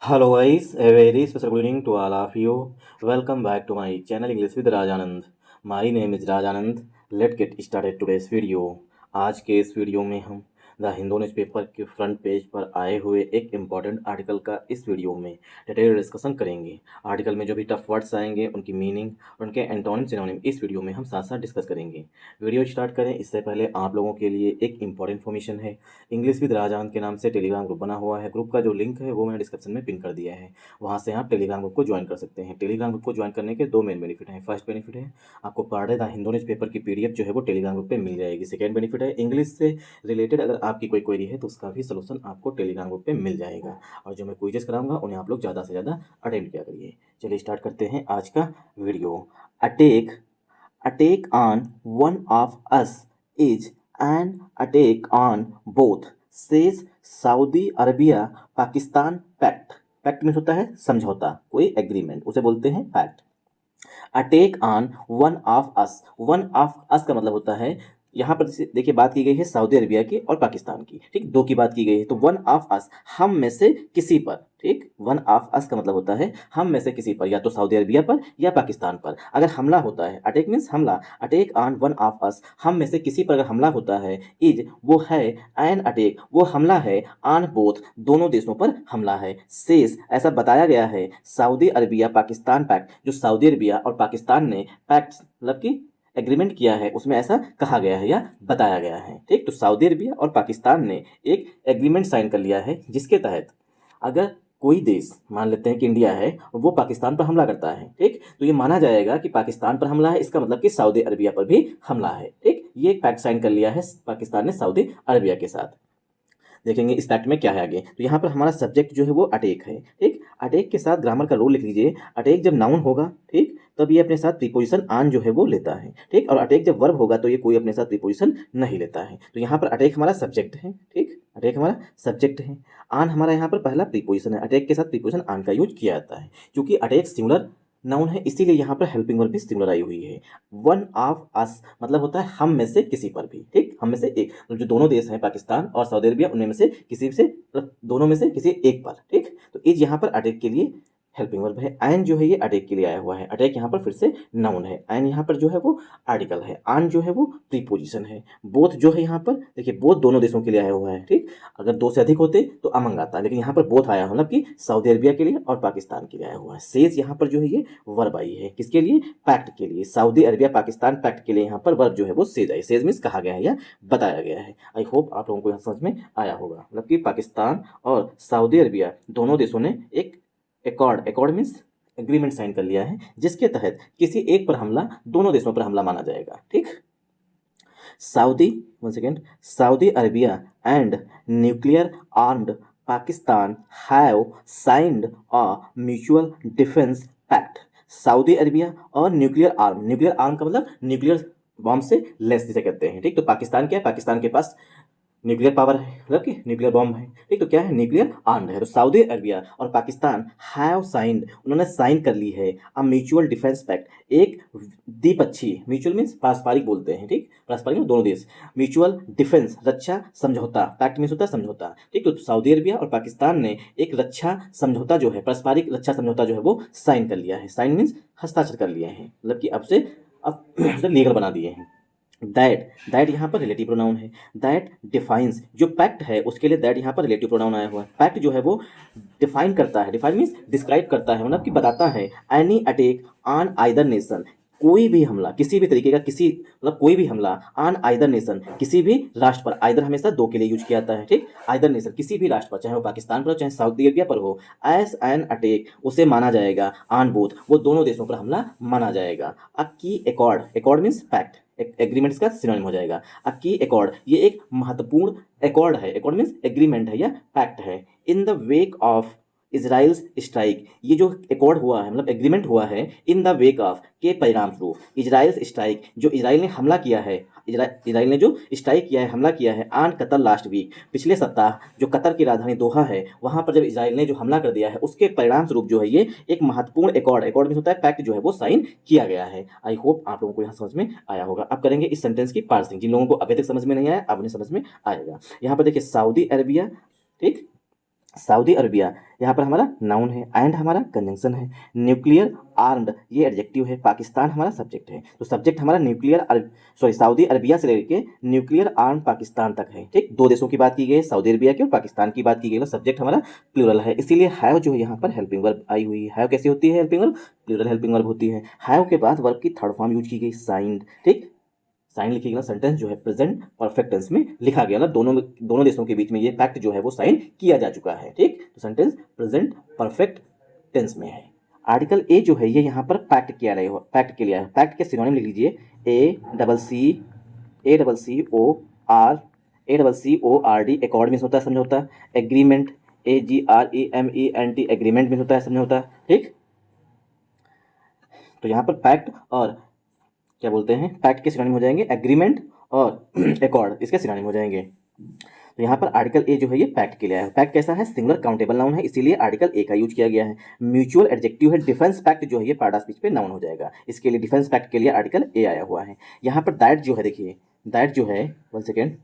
Hello guys, a very special good evening to all of you. Welcome back to my channel English with Rajanand. My name is Rajanand. Let's get started today's video. आज के इस video में हम the Hindu newspaper के front page पर आए हुए एक इम्पॉर्टेंट आर्टिकल का इस वीडियो में डिटेल डिस्कशन करेंगे। आर्टिकल में जो भी टफ वर्ड्स आएंगे उनकी मीनिंग और उनके एंटोनिम सिनोनिम इस वीडियो में हम साथ साथ डिस्कस करेंगे। वीडियो स्टार्ट करें इससे पहले आप लोगों के लिए एक इंपॉर्टेंट इन्फॉर्मेशन है। इंग्लिश विद राजान के नाम से टेलीग्राम ग्रुप बना हुआ है। ग्रुप का जो लिंक है वो मैंने डिस्क्रिप्शन में पिन कर दिया है। वहाँ से आप टेलीग्राम ग्रुप को ज्वाइन कर सकते हैं। टेलीग्राम ग्रुप को ज्वाइन करने के दो मेन बेनिफिट हैं। फर्स्ट बेनिफिट है आपको per day the Hindu newspaper की पीडीएफ जो है वो टेलीग्राम ग्रुप पे मिल जाएगी। सेकेंड बेनिफिट है इंग्लिश से रिलेटेड अगर आपकी कोई क्वेरी है तो उसका भी सोल्यूशन आपको टेलीग्राम ग्रुप पे मिल जाएगा। और जो मैं क्विजेस कराऊंगा उन्हें आप लोग ज़्यादा से ज़्यादा अटेम्प्ट किया करिए। चलिए स्टार्ट करते हैं आज का video. Attack attack on one of us is an attack on both says Saudi Arabia Pakistan pact. Pact means होता है समझौता, कोई एग्रीमेंट, उसे बोलते हैं pact. Attack on one of us का मतलब होता है, यहाँ पर देखिए बात की गई है सऊदी अरबिया की और पाकिस्तान की, ठीक, दो की बात की गई है। तो वन ऑफ अस हम में से किसी पर, ठीक, वन ऑफ अस का मतलब होता है हम में से किसी पर, या तो सऊदी अरबिया पर या पाकिस्तान पर अगर हमला होता है। अटैक मीन्स हमला। अटैक ऑन वन ऑफ अस हम में से किसी पर अगर हमला होता है। इज वो है, एन अटैक वो हमला है, ऑन बोथ दोनों देशों पर हमला है। सेज ऐसा बताया गया है, सऊदी अरबिया पाकिस्तान पैक्ट जो सऊदी अरबिया और पाकिस्तान ने पैक्ट मतलब कि एग्रीमेंट किया है उसमें ऐसा कहा गया है या बताया गया है, ठीक। तो सऊदी अरबिया और पाकिस्तान ने एक एग्रीमेंट साइन कर लिया है जिसके तहत अगर कोई देश, मान लेते हैं कि इंडिया है, और वो पाकिस्तान पर हमला करता है, ठीक, तो ये माना जाएगा कि पाकिस्तान पर हमला है, इसका मतलब कि सऊदी अरबिया पर भी हमला है, ठीक। ये एक पैक्ट साइन कर लिया है पाकिस्तान ने सऊदी अरबिया के साथ। देखेंगे इस पैक्ट में क्या है आगे। तो यहाँ पर हमारा सब्जेक्ट जो है वो अटैक है, ठीक। अटैक के साथ ग्रामर का रूल लिख लीजिए। अटैक जब नाउन होगा, ठीक, तब ये अपने साथ प्रीपोजिशन आन जो है वो लेता है, ठीक। और अटैक जब वर्ब होगा तो ये कोई अपने साथ प्रीपोजिशन नहीं लेता है। तो यहाँ पर अटैक हमारा सब्जेक्ट है, ठीक, अटैक हमारा सब्जेक्ट है। आन हमारा यहाँ पर पहला प्रीपोजिशन है। अटैक के साथ प्रीपोजिशन आन का यूज किया जाता है। क्योंकि अटैक सिंगुलर नाउन है इसीलिए यहाँ पर हेल्पिंग वर्ब भी सिंगुलर आई हुई है। वन ऑफ अस मतलब होता है हम में से किसी पर भी, ठीक, हम में से एक, मतलब जो दोनों देश हैं पाकिस्तान और सऊदी अरबिया उनमें से किसी से, मतलब दोनों में से किसी एक पर, ठीक। तो इज यहाँ पर अटैक के लिए हेल्पिंग वर्ब है। एन जो है ये अटैक के लिए आया हुआ है। अटैक यहाँ पर फिर से नाउन है। एन यहाँ पर जो है वो आर्टिकल है। आन जो है वो प्रीपोजिशन है। बोथ जो है यहाँ पर देखिए बोथ दोनों देशों के लिए आया हुआ है, ठीक। अगर दो से अधिक होते तो अमंग आता, लेकिन यहाँ पर बोथ आया मतलब कि सऊदी अरबिया के लिए और पाकिस्तान के लिए आया हुआ है। सेज यहाँ पर जो है ये वर्ब आई है, किसके लिए, पैक्ट के लिए, सऊदी अरबिया पाकिस्तान पैक्ट के लिए यहाँ पर वर्ब जो है वो सेज आई। सेज मीन्स कहा गया है या बताया गया है। आई होप आप लोगों को यहाँ समझ में आया होगा। मतलब कि पाकिस्तान और सऊदी अरबिया दोनों देशों ने एक एकॉर्ड मीन्स एग्रीमेंट साइन कर लिया है जिसके तहत किसी एक पर हमला दोनों देशों पर हमला माना जाएगा, ठीक। Saudi, one second, Saudi Arabia and nuclear armed Pakistan have signed a mutual defence pact. Saudi Arabia और न्यूक्लियर आर्म का मतलब न्यूक्लियर बॉम्ब से लेस जिसे कहते हैं, ठीक। तो पाकिस्तान क्या है, पाकिस्तान के पास न्यूक्लियर पावर है, मतलब कि न्यूक्लियर बॉम्ब है, ठीक। तो क्या है, न्यूक्लियर आर्म्ड है। तो सऊदी अरबिया और पाकिस्तान हैव साइंड उन्होंने साइन कर ली है अ म्यूचुअल डिफेंस पैक्ट, एक द्विपक्षीय, म्यूचुअल मीन्स पारस्परिक बोलते हैं, ठीक, पारस्परिक दोनों देश, म्यूचुअल डिफेंस रक्षा समझौता, पैक्ट मीन्स होता है समझौता, ठीक। तो सऊदी अरबिया और पाकिस्तान ने एक रक्षा समझौता जो है, पारस्परिक रक्षा समझौता जो है वो साइन कर लिया है। साइन मीन्स हस्ताक्षर कर लिए हैं, मतलब कि अब से अब लीगल बना दिए हैं। दैट यहाँ पर रिलेटिव प्रोनाउन है। दैट डिफाइंस जो पैक्ट है उसके लिए दैट यहाँ पर रिलेटिव प्रोनाउन आया हुआ है। पैक्ट जो है वो डिफाइन करता है, डिफाइन मीन्स डिस्क्राइब करता है, मतलब कि बताता है any attack on either nation, कोई भी हमला किसी भी तरीके का, किसी मतलब कोई भी हमला ऑन आइदर नेशन किसी भी राष्ट्र पर, आइदर हमेशा दो के लिए यूज किया जाता है, ठीक। आइदर नेशन किसी भी राष्ट्र पर, चाहे वो पाकिस्तान पर हो चाहे सऊदी अरबिया पर हो, एज एन अटैक उसे माना जाएगा, ऑन बोथ वो दोनों देशों पर हमला माना जाएगा। अ की एकॉर्ड मीन्स पैक्ट, एग्रीमेंट इसका सिनोनिम हो जाएगा। अ की एकॉर्ड ये एक महत्वपूर्ण एकॉर्ड है, एकॉर्ड मीन्स एग्रीमेंट है या पैक्ट है। In the wake of Israel's strike, ये जो एकॉर्ड हुआ है मतलब एग्रीमेंट हुआ है इन द वेक ऑफ के परिणाम स्वरूप, इजराइल्स स्ट्राइक जो इजराइल ने हमला किया है, इजराइल ने जो स्ट्राइक किया है, हमला किया है, आन कतर लास्ट वीक पिछले सप्ताह, जो कतर की राजधानी दोहा है वहां पर जब इजराइल ने जो हमला कर दिया है उसके परिणाम स्वरूप जो है ये एक महत्वपूर्ण एकॉर्ड में होता है पैक्ट जो है वो साइन किया गया है। आई होप आप लोगों को यहाँ समझ में आया होगा। अब करेंगे इस सेंटेंस की पार्सिंग, जिन लोगों को अभी तक समझ में नहीं आया अब उन्हें समझ में आएगा। यहाँ पर देखिए सऊदी अरबिया, ठीक, सऊदी अरबिया यहाँ पर हमारा नाउन है, एंड हमारा कंजंक्शन है। न्यूक्लियर आर्म्ड ये एडजेक्टिव है। पाकिस्तान हमारा सब्जेक्ट है। तो सब्जेक्ट हमारा सऊदी अरबिया से लेकर न्यूक्लियर आर्म पाकिस्तान तक है। ठीक, दो देशों की बात की गई है, सऊदी अरबिया की और पाकिस्तान की बात की गई है। सब्जेक्ट हमारा प्लूरल है, इसीलिए हैव जो है यहाँ पर हेल्पिंग वर्ब आई हुई है। हैव कैसी होती है? Helping verb, plural helping verb होती है। हैव के बाद वर्ब की थर्ड फॉर्म यूज की गई, साइंड। ठीक, साइन लिखी गई, सेंटेंस जो है प्रेजेंट परफेक्ट टेंस में लिखा गया, मतलब दोनों देशों के बीच में ये पैक्ट जो है वो साइन किया जा चुका है। ठीक, तो सेंटेंस प्रेजेंट परफेक्ट टेंस में है। आर्टिकल ए जो है ये यहाँ पर पैक्ट किया रहे हो, पैक्ट के लिए। पैक्ट के सिनोनिम लिख लीजिए, ACCORD। एकॉर्ड मीन्स होता है समझौता। एग्रीमेंट, AGREMENT, एग्रीमेंट मीन्स होता है समझौता। ठीक, तो यहाँ पर पैक्ट और क्या बोलते हैं, पैक्ट के सिनोनिम हो जाएंगे एग्रीमेंट और एकॉर्ड, इसके सिनोनिम हो जाएंगे। तो यहाँ पर आर्टिकल ए जो है ये पैक्ट के लिए है। पैक्ट कैसा है? सिंगुलर काउंटेबल नाउन है, इसीलिए आर्टिकल ए का यूज किया गया है। म्यूचुअल एडजेक्टिव है। डिफेंस पैक्ट जो है ये पार्ट ऑफ स्पीच पे नाउन हो जाएगा, इसके लिए डिफेंस पैक्ट के लिए आर्टिकल ए आया हुआ है। यहाँ पर दैट जो है, देखिए दैट जो है, वन सेकेंड,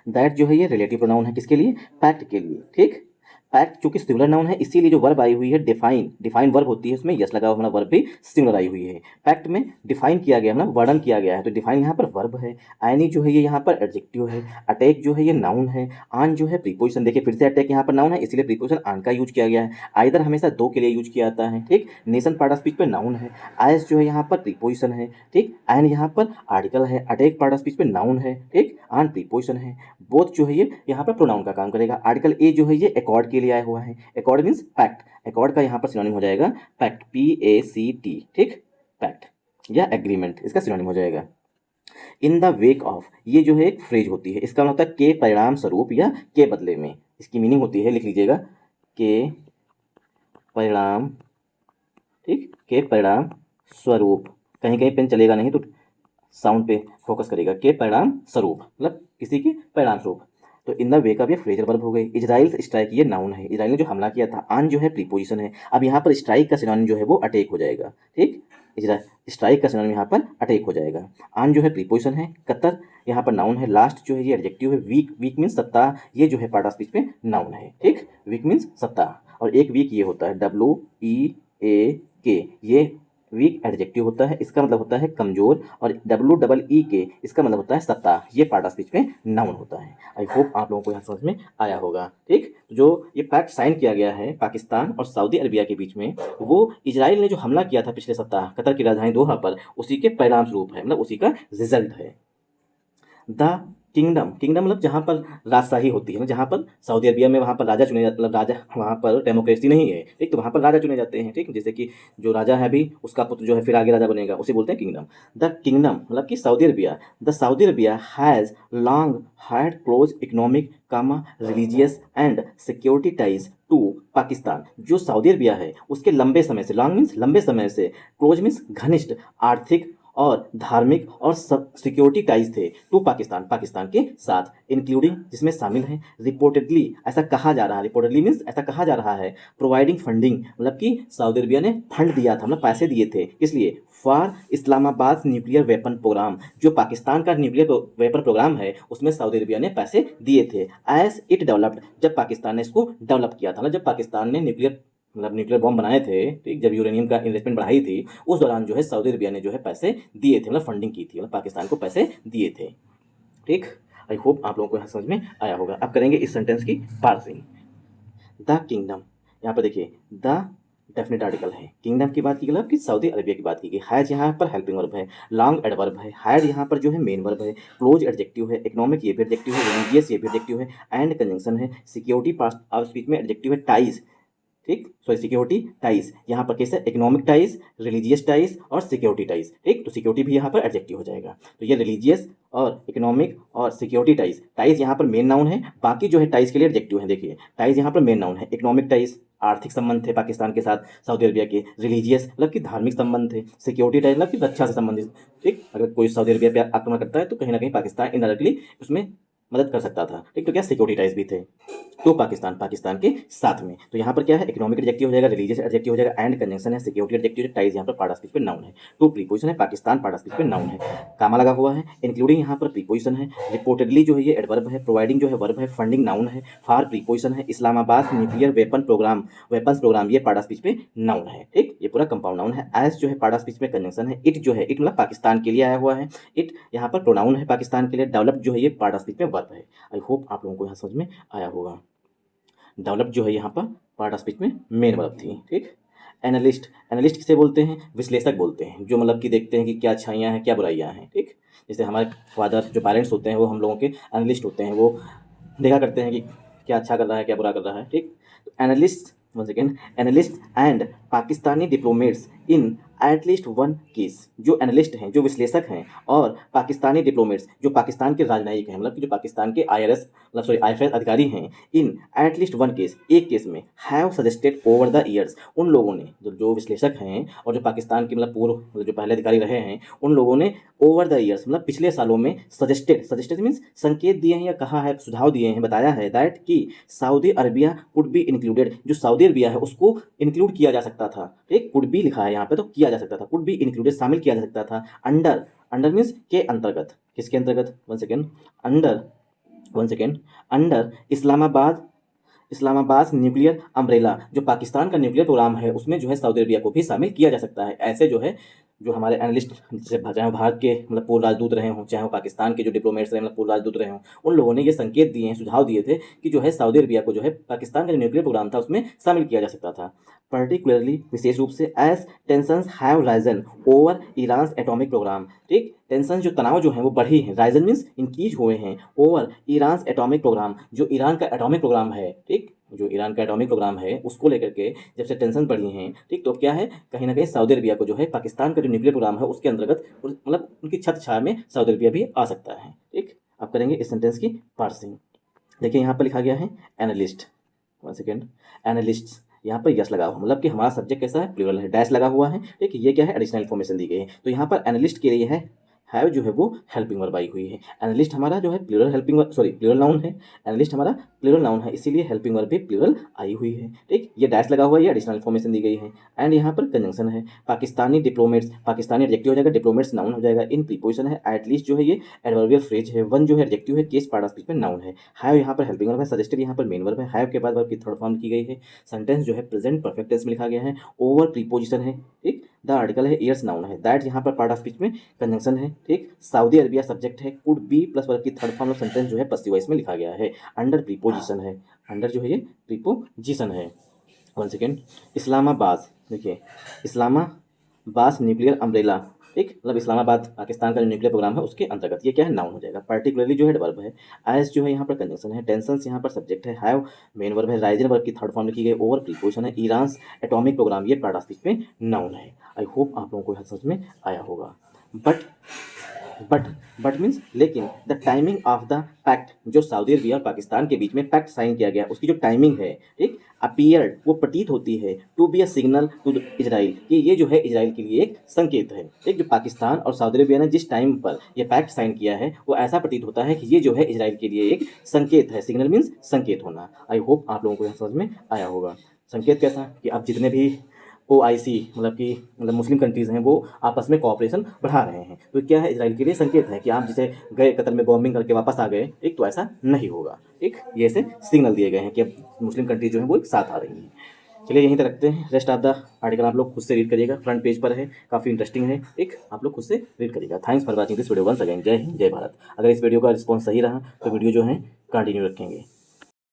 दैट जो है ये रिलेटिव प्रोनाउन है, किसके लिए? पैक्ट के लिए। ठीक, पैक्ट चूंकि सिंगुलर नाउन है इसीलिए जो वर्ब आई हुई है डिफाइन, डिफाइन वर्ब होती है, उसमें यस लगा हुआ वर्ब भी सिंगुलर आई हुई है। पैक्ट में डिफाइन किया गया, मतलब वर्णन किया गया है, तो डिफाइन यहाँ पर वर्ब है। आयनी जो है ये यहाँ पर एडजेक्टिव है। अटैक जो है ये नाउन है। आन जो है प्रीपोजिशन, देखिए फिर से अटैक यहाँ पर नाउन है, इसलिए प्रीपोजिशन आन का यूज किया गया है। आइदर हमेशा दो के लिए यूज किया जाता है। ठीक, नेशन पार्ट ऑफ स्पीच पे नाउन है। आयस जो है यहाँ पर प्रीपोजिशन है। ठीक, एन यहाँ पर आर्टिकल है। अटैक पार्ट ऑफ स्पीच पे नाउन है। ठीक, आन प्रीपोजिशन है। बोथ जो है ये यहाँ पर प्रोनाउन का काम करेगा। आर्टिकल ए जो है ये एकॉर्ड के लिए आया हुआ है। Accord means pact. एकॉर्ड का यहाँ पर सिनोनिम हो जाएगा पैक्ट, PACT। ठीक, पैक्ट या एग्रीमेंट इसका सिनोनिम हो जाएगा। इन द वेक ऑफ, ये जो है एक फ्रेज होती है, इसका मतलब होता है के परिणाम स्वरूप या के बदले में। इसकी मीनिंग होती है, लिख लीजिएगा, के परिणाम, ठीक, के परिणाम स्वरूप। कहीं कहीं पेन चलेगा नहीं तो साउंड पे फोकस करेगा। के परिणाम स्वरूप मतलब किसी के परिणाम स्वरूप। तो इन द वेक ऑफ ये फ्रेजल वर्ब हो गई। इजराइल स्ट्राइक ये नाउन है, इजराइल ने जो हमला किया था। आन जो है प्रीपोजिशन है। अब यहाँ पर स्ट्राइक का सिनोनिम जो है वो अटैक हो जाएगा। ठीक, स्ट्राइक का सिनोनिम यहाँ पर अटैक हो जाएगा। आन जो है प्रीपोजिशन है। कतर यहाँ पर नाउन है। लास्ट जो है ये एडजेक्टिव है। वीक, वीक मीन्स सप्ताह, ये जो है पार्ट ऑफ स्पीच में नाउन है। ठीक, वीक मीन्स सप्ताह, और एक वीक ये होता है WEAK, ये वीक एडजेक्टिव होता है, इसका मतलब होता है कमजोर। और WEEK इसका मतलब होता है सप्ताह, ये पार्ट ऑफ स्पीच में नाउन होता है। आई होप आप लोगों को यहाँ समझ में आया होगा। ठीक, जो ये पैक्ट साइन किया गया है पाकिस्तान और सऊदी अरबिया के बीच में, वो इजराइल ने जो हमला किया था पिछले सप्ताह कतर की राजधानी दोहा पर, उसी के परिणाम स्वरूप है, मतलब उसी का रिजल्ट है। द किंगडम, किंगडम मतलब जहाँ पर राजशाही होती है, जहाँ पर सऊदी अरबिया में वहाँ पर राजा चुने जाते, मतलब राजा, वहाँ पर डेमोक्रेसी नहीं है। ठीक, तो वहाँ पर राजा चुने जाते हैं। ठीक, जैसे कि जो राजा है अभी उसका पुत्र जो है फिर आगे राजा बनेगा, उसे बोलते हैं किंगडम। द किंगडम मतलब कि Saudi Arabia, the Saudi Arabia has long had close economic, religious and security ties to Pakistan. जो सऊदी अरबिया है उसके लंबे समय से, लॉन्ग मीन्स लंबे समय से, क्लोज मीन्स घनिष्ठ, आर्थिक और धार्मिक और सब सिक्योरिटी टाइज थे टू पाकिस्तान, पाकिस्तान के साथ, इंक्लूडिंग जिसमें शामिल है। रिपोर्टेडली ऐसा कहा जा रहा है, रिपोर्टेडली मीन्स ऐसा कहा जा रहा है, प्रोवाइडिंग फंडिंग मतलब कि सऊदी अरबिया ने फंड दिया था, मतलब पैसे दिए थे, इसलिए for Islamabad nuclear weapon programme, जो पाकिस्तान का न्यूक्लियर वेपन प्रोग्राम है उसमें सऊदी अरबिया ने पैसे दिए थे। एज इट डेवलप्ड, जब पाकिस्तान ने इसको डेवलप किया था, जब पाकिस्तान ने न्यूक्लियर बॉम्ब बनाए थे, ठीक, जब यूरेनियम का इन्वेस्टमेंट बढ़ाई थी, उस दौरान जो है सऊदी अरबिया ने जो है पैसे दिए थे, मतलब फंडिंग की थी, मतलब पाकिस्तान को पैसे दिए थे। ठीक, आई होप आप लोगों को यहाँ समझ में आया होगा। अब करेंगे इस सेंटेंस की पार्सिंग। द किंगडम, यहाँ पर देखिए द डेफिनेट आर्टिकल है, किंगडम की बात की गई कि सऊदी अरबिया की बात की गई। हैज यहाँ पर हेल्पिंग वर्ब है, लॉन्ग एडवर्ब है, हैड यहाँ पर जो है मेन वर्ब है, क्लोज एडजेक्टिव है, इकोनॉमिक ये भी एडजेक्टिव है, रिलीजियस ये भी एडजेक्टिव है, एंड कंजंक्शन है। सिक्योरिटी पास्ट ऑफ स्पीच में एडजेक्टिव है, टाइज, ठीक, सॉरी सिक्योरिटी टाइज, यहाँ पर कैसे, इकोनॉमिक टाइज, रिलीजियस टाइज और सिक्योरिटी टाइज। ठीक, तो सिक्योरिटी भी यहाँ पर एडजेक्टिव हो जाएगा। तो ये रिलीजियस और इकोनॉमिक और सिक्योरिटी टाइज, टाइज यहाँ पर मेन नाउन है, बाकी जो है टाइज के लिए एडजेक्टिव है। देखिए टाइज यहाँ पर मेन नाउन है, इकोनॉमिक टाइज आर्थिक संबंध थे पाकिस्तान के साथ सऊदी अरबिया के, रिलीजियस मतलब कि धार्मिक संबंध थे, सिक्योरिटी टाइज मतलब कि रक्षा से संबंधित। ठीक, अगर कोई सऊदी अरबिया पर आक्रमण करता है तो कहीं ना कहीं पाकिस्तान इनडायरेक्टली उसमें मदद कर सकता था। ठीक, तो क्या सिक्योरिटी टाइज भी थे तो पाकिस्तान के साथ में। तो यहाँ पर क्या है, इकोनॉमिक एडजेक्टिव हो जाएगा, रिलीजियस एडजेक्टिव हो जाएगा, एंड कंजंक्शन है, सिक्योरिटी एडजेक्टिव है, टाइज यहाँ पर पार्ट ऑफ स्पीच पे नाउन है। तो प्रीपोजिशन है, पाकिस्तान पार्ट ऑफ स्पीच पे नाउन है, कामा लगा हुआ है, इंक्लूडिंग यहाँ पर प्रीपोजिशन है, रिपोर्टेडली जो है ये एडवर्ब है, प्रोवाइडिंग जो है वर्ब है, फंडिंग नाउन है, फार प्रीपोजिशन है, इस्लामाबाद न्यूक्लियर वेपन्स प्रोग्राम ये पार्ट ऑफ स्पीच पे नाउन है। ठीक, ये पूरा कंपाउंड नाउन है। एज जो है पार्ट ऑफ स्पीच में कंजंक्शन है, इट जो है, इट मतलब पाकिस्तान के लिए आया हुआ है, इट यहाँ पर प्रोनाउन है पाकिस्तान के लिए, डेवलप जो है ये पार्ट ऑफ स्पीच में वर्ब है। आई होप आप लोगों को यहाँ समझ में आया होगा। डेवलप जो है यहाँ पर पार्ट ऑफ स्पीच में मेन वर्ब थी। ठीक, एनालिस्ट किसे बोलते हैं, विश्लेषक बोलते हैं, जो मतलब कि देखते हैं कि क्या अच्छाइयाँ हैं क्या बुराइयाँ हैं। ठीक, जैसे हमारे फादर जो पेरेंट्स होते हैं वो हम लोगों के एनालिस्ट होते हैं, वो देखा करते हैं कि क्या अच्छा कर रहा है क्या बुरा कर रहा है। ठीक, तो analyst one second, analyst and Pakistani diplomats in at least one case, जो एनालिस्ट हैं जो विश्लेषक हैं और पाकिस्तानी डिप्लोमेट्स जो पाकिस्तान के राजनयिक हैं, मतलब कि जो पाकिस्तान के IFS अधिकारी हैं, इन एटलीस्ट वन केस, एक केस में, have suggested over the years, उन लोगों ने जो विश्लेषक हैं और जो पाकिस्तान के मतलब पूर्व मतलब जो पहले अधिकारी रहे हैं, उन लोगों ने ओवर द ईयर्स मतलब पिछले सालों में सजेस्टेड मीन्स संकेत दिए हैं या कहा है, सुझाव दिए हैं, बताया है दैट कि Saudi Arabia could be included, जो सऊदी अरबिया है उसको इंक्लूड किया जा सकता था। एक कुड बी लिखा है यहाँ पे, तो किया जा सकता था, कुड बी इंक्लूडेड शामिल किया जा सकता था, अंडर मीन्स के अंतर्गत, किसके अंतर्गत, अंडर इस्लामाबाद न्यूक्लियर अम्ब्रेला, जो पाकिस्तान का न्यूक्लियर प्रोग्राम है उसमें जो है सऊदी अरबिया को भी शामिल किया जा सकता है। ऐसे जो है जो हमारे एनालिस्ट, चाहे वो भारत के मतलब पूर्व राजदूत रहे हों, चाहे वो पाकिस्तान के जो डिप्लोमेट्स रहे मतलब पूर्व राजदूत रहे हों, उन लोगों ने ये संकेत दिए हैं, सुझाव दिए थे कि जो है सऊदी अरबिया को जो है पाकिस्तान का जो न्यूक्लियर प्रोग्राम था उसमें शामिल किया जा सकता था। पर्टिकुलरली विशेष रूप से as tensions have risen over Iran atomic programme. ठीक, टेंशन जो तनाव जो है वो बढ़ी है, राइजन मीन्स इंक्रीज हुए हैं, ओवर ईरान एटॉमिक प्रोग्राम, जो ईरान का एटॉमिक प्रोग्राम है। ठीक, जो ईरान का एटॉमिक प्रोग्राम है उसको लेकर के जब से टेंशन बढ़ी हैं, ठीक, तो क्या है, कहीं ना कहीं सऊदी अरबिया को जो है पाकिस्तान का जो न्यूक्लियर प्रोग्राम है उसके अंतर्गत मतलब उनकी छत्र छाया में सऊदी अरबिया भी आ सकता है। ठीक, अब करेंगे इस सेंटेंस की पार्सिंग। देखिए यहाँ पर लिखा गया है एनालिस्ट, वन सेकेंड, एनालिस्ट, यहाँ पर यस लगा हुआ मतलब कि हमारा सब्जेक्ट कैसा है, प्लूरल है, डैश लगा हुआ है। ठीक, ये क्या है, एडिशनल इन्फॉर्मेशन दी गई है। तो यहाँ पर एनालिस्ट के लिए है हैव जो है वो हेल्पिंग वर्ब आई हुई है। एनालिस्ट हमारा जो है प्लूरल नाउन है, एनालिस्ट हमारा प्लूरल नाउन है, इसीलिए हेल्पिंग वर्ब भी प्लूरल आई हुई है। ठीक, ये डैश लगा हुआ है, ये एडिशनल इन्फॉर्मेशन दी गई है। एंड यहाँ पर कंजंक्शन है, पाकिस्तानी डिप्लोमेट्स, पाकिस्तानी एडजेक्टिव हो जाएगा, डिप्लोमेट्स नाउन हो जाएगा, इन प्रीपोजिशन है, एटलीस्ट जो है ये एडवर्बियल फ्रेज है, वन जो है एडजेक्टिव है, केस पार्ट ऑफ स्पीच में नाउन है, हैव यहाँ पर हेल्पिंग वर्ब है, सजेस्टेड यहाँ पर मेन वर्ब है, हैव के बाद वर्ब की थर्ड फॉर्म की गई है, सेंटेंस जो है प्रेजेंट परफेक्ट टेंस में लिखा गया है, ओवर प्रीपोजिशन है। ठीक, द आर्टिकल है, ईयर्स नाउन है, दैट यहाँ पर पार्ट ऑफ स्पीच में कंजंक्शन है। ठीक, सऊदी अरबिया सब्जेक्ट है, कुड बी प्लस वर्ब की थर्ड फॉर्म ऑफ सेंटेंस जो है पसिव वॉइस में लिखा गया है, अंडर प्रीपोजिशन है, अंडर जो है ये प्रीपोजिशन है। वन सेकेंड, इस्लामाबाद, देखिए इस्लामाबाद न्यूक्लियर अम्ब्रेला, ठीक, मतलब इस्लामाबाद पाकिस्तान का जो न्यूक्लियर प्रोग्राम है उसके अंतर्गत, ये क्या है, नाउन हो जाएगा। पर्टिकुलरली जो है वर्ब है, एज जो है यहाँ पर कंजंक्शन है, टेंशंस यहाँ पर सब्जेक्ट है, हैव मेन वर्ब है, राइजन वर्ब की थर्ड फॉर्म लिखी गई, ओवर प्रीपोजिशन है, ईरान एटॉमिक प्रोग्राम ये पार्ट ऑफ स्पीच में नाउन है। आई होप आप लोगों को यह समझ में आया होगा। बट मीन्स लेकिन, the timing of the pact, जो सऊदी अरबिया और पाकिस्तान के बीच में पैक्ट साइन किया गया उसकी जो टाइमिंग है, ठीक, अपीयर्ड वो प्रतीत होती है, to be a signal to Israel, कि ये जो है इजराइल के लिए एक संकेत है। ठीक, जो पाकिस्तान और सऊदी अरबिया ने जिस टाइम पर ये पैक्ट साइन किया है वो ऐसा प्रतीत होता है कि ये जो है इजराइल के लिए एक संकेत है, सिग्नल मीन्स संकेत होना। आई होप आप लोगों को यह समझ में आया होगा। संकेत कैसा कि अब जितने भी OIC मतलब मुस्लिम कंट्रीज़ हैं वो आपस में कोऑपरेशन बढ़ा रहे हैं, तो क्या है, इजराइल के लिए संकेत है कि आप जिसे गए कतर में बॉम्बिंग करके वापस आ गए, एक तो ऐसा नहीं होगा। ठीक, ये ऐसे सिग्नल दिए गए हैं कि अब मुस्लिम कंट्रीज जो हैं वो एक साथ आ रही हैं। चलिए यहीं तक रखते हैं, रेस्ट ऑफ द आर्टिकल आप लोग खुद से रीड करिएगा, फ्रंट पेज पर है, काफ़ी इंटरेस्टिंग है, एक आप लोग खुद से रीड करिएगा। Thanks for watching this video once again. जय हिंद, जय भारत। अगर इस वीडियो का रिस्पॉन्स सही रहा तो वीडियो जो है कंटिन्यू रखेंगे।